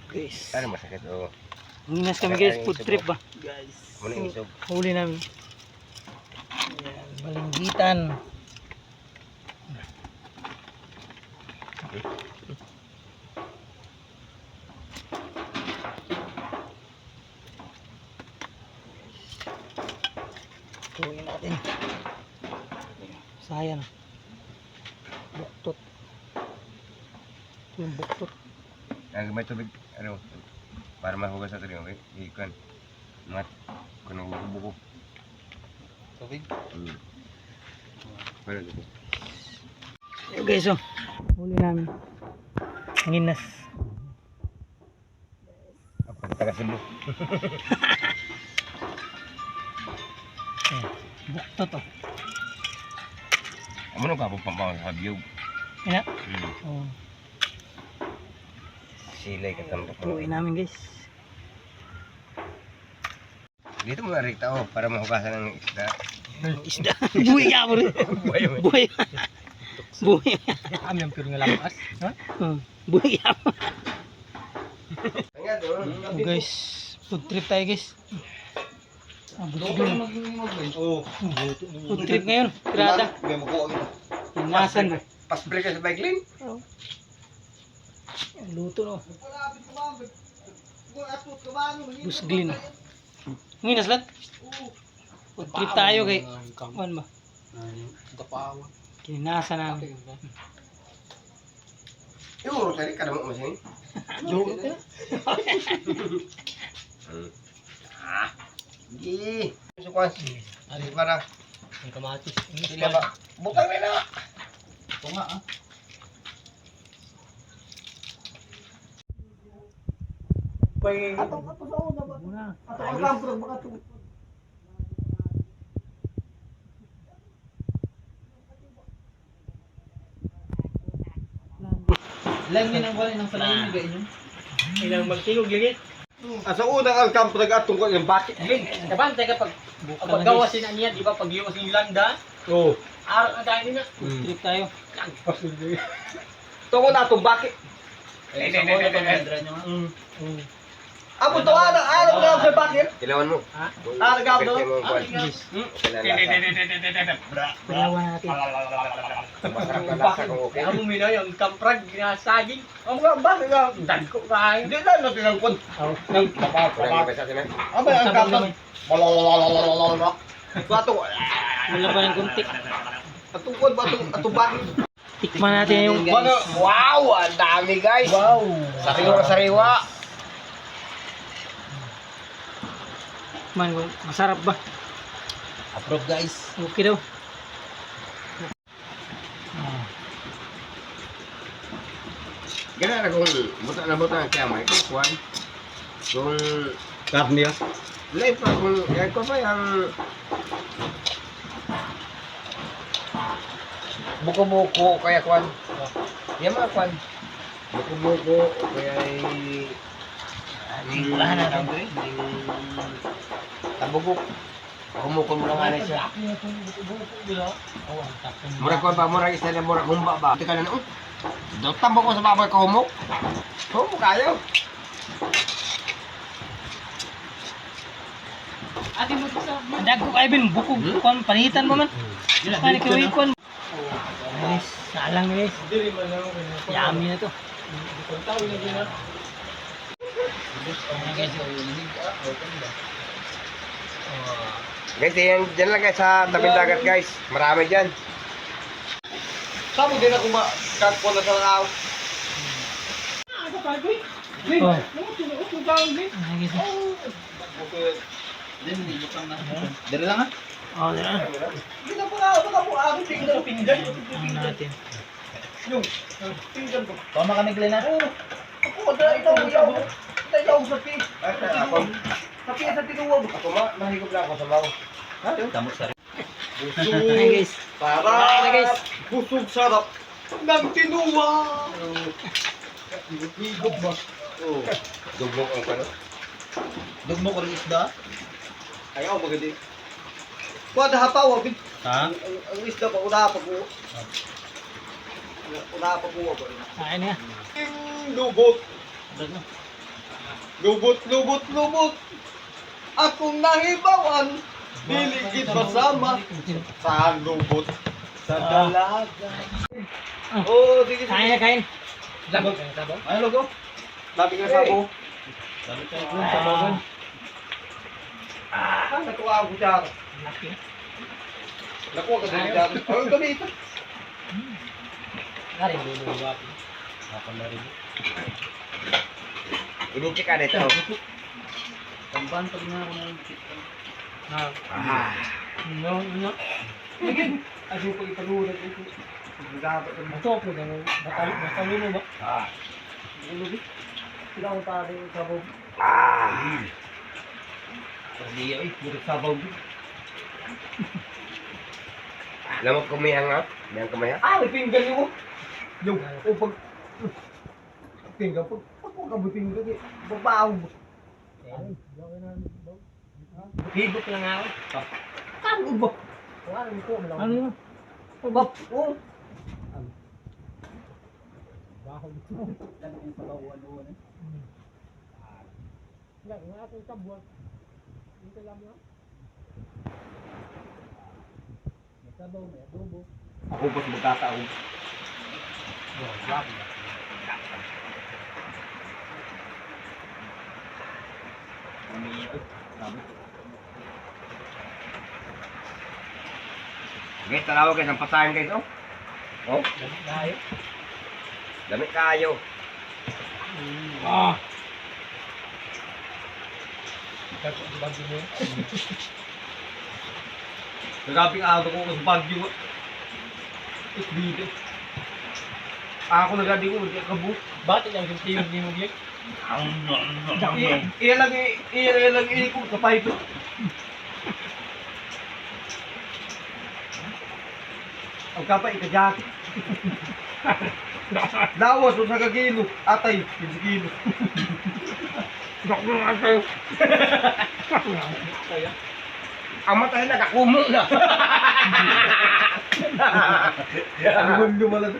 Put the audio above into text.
Guys. Ano masakit o? Mingas kami guys, food trip ba? Guys. Muna yung isog. Huli namin. Ayan, balinggitan. Tuloy natin. Sayang. Buktot. Ito yung buktot. May tubig, ano, para mahugas natin yung ikan. Mat, kung buko. Tubig? Pero ito. Yo guys, oh. Huli namin. Nginas. Ako, taga Cebu. Buktot, oh. Ano ka po pampang sa biyog? Ina? Oh. Silay ka tambak. Tuloy namin guys. Dito mo narikta oh, para mahugasan ng isda. Isda. Buhay ka mo rin. Buhay. Buhay. Kami ang piro nga lakas. Ha? Buhay ka mo. Ayan doon. Oh guys. Food trip tayo guys. Oo. Food trip ngayon. Kirada. Inasan. Pasbre ka sa bike lane? Oh. Luto no. Busglin. Nginas lat. Food trip tayo kay. Ano ba? Kinasa namin. Yung tadi kada mo masin. Joke ka. Gi. Sukan. Ari para Ang kamatis. sila ba? Bukang na. Ito nga ah. Atong sa una ba? Atong ang kampro baka to. Lang din ang wala ng salayin ni gayon. Ilang magtilog lagi. Asa unang ang kampo nag-atong ko yung bakit lin. Kabantay kapag paggawa sila niya, di ba pag iwas yung landa, Oo. araw na tayo niya. Food trip tayo. Tungo na atong bakit. Amo to araw na sa bakit. Kilawan mo. Ha? Nagap do. Guys. Palawan natin. Masarap na lasa kung okay. Amo mina yung kamprag ginasaging. Ang bakit nga. Dagko kayo. Hindi lang natin ang kun. Nang papapapa. Aba ang kapag. Malalalalalala. Bato. Wala pa ng kunti. Atungkod ba atong bakit? Tikman natin yung Wow, ang dami guys. wow. Sariwa. Man, masarap ba? Approve guys. Okay daw. Gana na kung buta ang kaya may kukuan. Kung karne yan. Live pa kung yan ko pa yung buko-buko kaya kuan. Yan mga kuan. Buko-buko kaya Tingnan natin. tabugok. Kumukon mo lang nga siya. Murag ko ba, murag isa na murag humba ba? Tika na tambok ko sa baboy ka humok. Humok kayo. Ate mo to sa Dago kay bin bukog kon panitan mo man. Kani ko ikon. Guys, salang guys. Yummy na to. Guys, yan, dyan lang guys sa tabing dagat guys. Marami dyan. Saan mo din ako makakpo na sa langaw? Oh. Dere lang ah. Oh, yan. Hindi na po ako tingnan pinggan. Ang natin. Yung pinggan ko. Tama kami Glenn ah. Ako, itaw sa pi. Ako, sa pi sa tinuwag. Ako mahigop lang ako sa bawo. Ha? Tamo sa Ay guys. Para guys. busog sarap ng tinuwag. Higop ba? Oo. Dugmok ang kano? Dugmo ko rin isda. Ayaw magandi. Kuha na hapaw. Ha? Ang isda pa, una pa ko. Una pa ko. Kain na. Lubot. Dagno. Lubot, lubot, lubot. Akong nahibawan. Diligid masama. Sa lubot. Sa dalaga. Oh, sige, sige. Kain na kain. Sabog. Ay, logo. Labi nga sabo. Sabogan. Ah, natuwa ako dyan. Laki. Nakuha ka dyan. Ay, gamit. Karin dulu ba? Ini ka dito. Tamban pag na ako ng Ah. No, no. Ay, pag ipalulat ito. Dapat ang Ito po daw. Batalo mo ba? Ah. ulog. Sila ko tayo yung sabaw. Ah. Hindi ay, puro sabaw. Alam mo kumihang nga? Kumihang kumihang? Ah, may pinggan mo. Yung, o pag... Pinggan, pag kabuting ka, babaw. Hibok lang ako. Ano ba? Ano yun? Bab, oh. Ako ba sa magkataon? Okay, tarawa guys, ang pasahan guys, oh. Oh, Dahil. damit kayo. Ah. Nagabing araw ko sa Baguio. Dito. Ako nagadi ko, hindi kabu. Bakit ang sintiyog ni mo Gek? Ilang ini ko kapay ko. Ang kapay ikajak. Lawas o sa kagilo. Atay, 15 kilo. Ang matay na kakumo na. Ang lumalag.